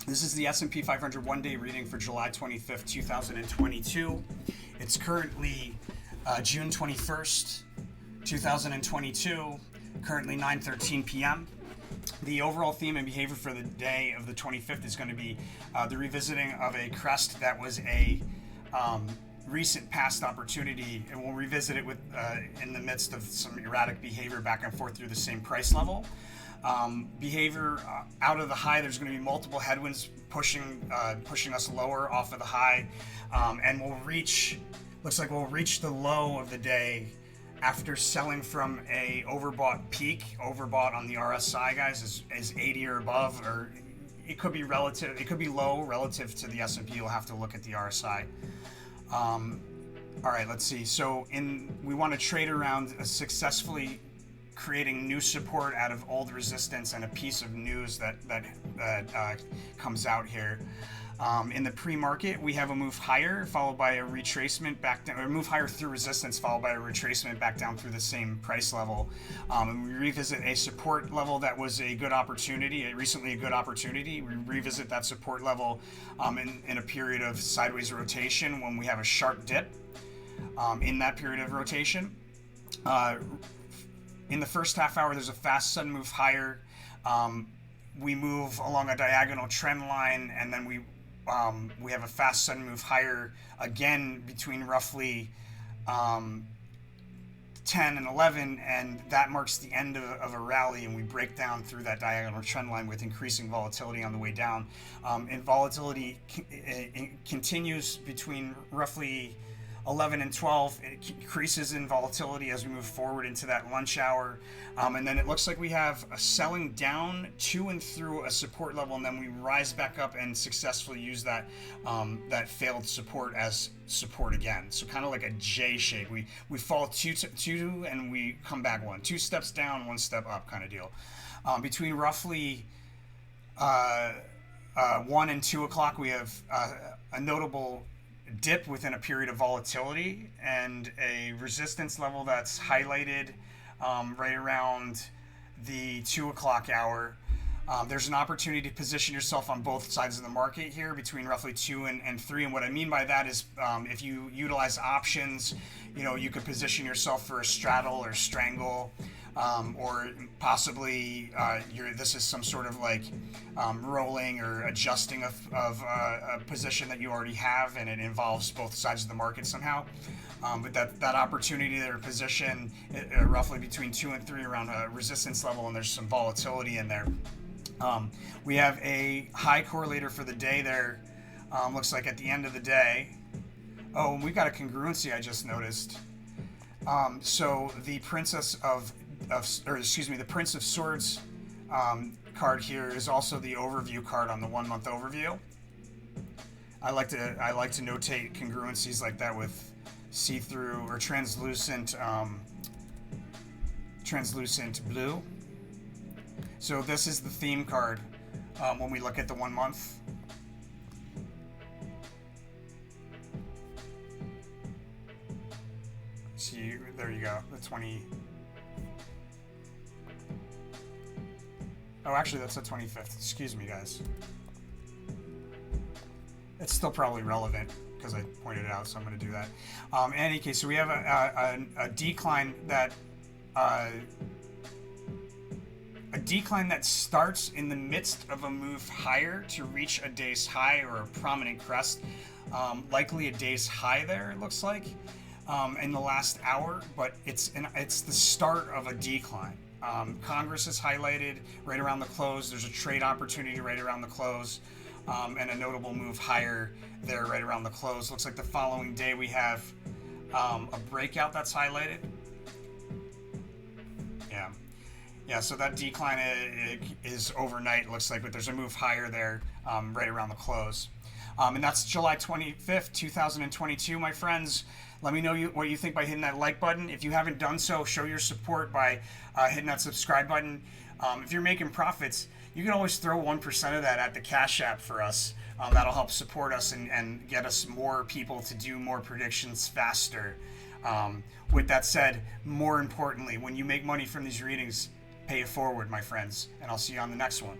This is the S&P 500 one-day reading for July 25th, 2022. It's currently June 21st, 2022, currently 9:13 p.m. The overall theme and behavior for the day of the 25th is going to be the revisiting of a crest that was a recent past opportunity, and we'll revisit it with in the midst of some erratic behavior back and forth through the same price level. Behavior out of the high, there's going to be multiple headwinds pushing us lower off of the high, and looks like we'll reach the low of the day after selling from a overbought peak. Overbought on the RSI, guys, is 80 or above, or it could be relative. It could be low relative to the S&P. You'll have to look at the RSI. All right, let's see. So we want to trade around successfully creating new support out of old resistance and a piece of news that comes out here. In the pre-market, we have a move higher followed by a retracement back down, or a move higher through resistance followed by a retracement back down through the same price level. And we revisit a support level that was a good opportunity, recently a good opportunity. We revisit that support level in a period of sideways rotation when we have a sharp dip in that period of rotation. In the first half hour, there's a fast sudden move higher. We move along a diagonal trend line, and then we have a fast sudden move higher again between roughly 10 and 11, and that marks the end of a rally, and we break down through that diagonal trend line with increasing volatility on the way down. And volatility continues between roughly 11 and 12. It increases in volatility as we move forward into that lunch hour, and then it looks like we have a selling down to and through a support level, and then we rise back up and successfully use that failed support as support again. So kind of like a J shape. We fall two and we come back one, 2 steps down, 1 step up kind of deal. Between roughly 1 and 2 o'clock, we have a notable dip within a period of volatility and a resistance level that's highlighted right around the 2 o'clock hour. There's an opportunity to position yourself on both sides of the market here between roughly 2 and 3. And what I mean by that is if you utilize options, you could position yourself for a straddle or strangle, or possibly this is some sort of like rolling or adjusting of a position that you already have, and it involves both sides of the market somehow. But that opportunity there, position roughly between 2 and 3 around a resistance level, and there's some volatility in there. We have a high correlator for the day there. Looks like at the end of the day. Oh, and we've got a congruency I just noticed. So the the Prince of Swords card here is also the overview card on the 1 month overview. I like to notate congruencies like that with see-through or translucent blue. So this is the theme card when we look at the 1 month. See, there you go, the 20. Oh, actually, that's the 25th. Excuse me, guys. It's still probably relevant because I pointed it out, so I'm going to do that. In any case, so we have a decline that starts in the midst of a move higher to reach a day's high or a prominent crest, likely a day's high there. It looks like in the last hour, but it's the start of a decline. Congress is highlighted right around the close. There's a trade opportunity right around the close, and a notable move higher there right around the close. Looks like the following day we have a breakout that's highlighted. Yeah, so that decline is overnight, it looks like, but there's a move higher there right around the close. And that's July 25th, 2022, my friends. Let me know what you think by hitting that like button. If you haven't done so, show your support by hitting that subscribe button. If you're making profits, you can always throw 1% of that at the Cash App for us. That'll help support us and get us more people to do more predictions faster. With that said, more importantly, when you make money from these readings, pay it forward, my friends. And I'll see you on the next one.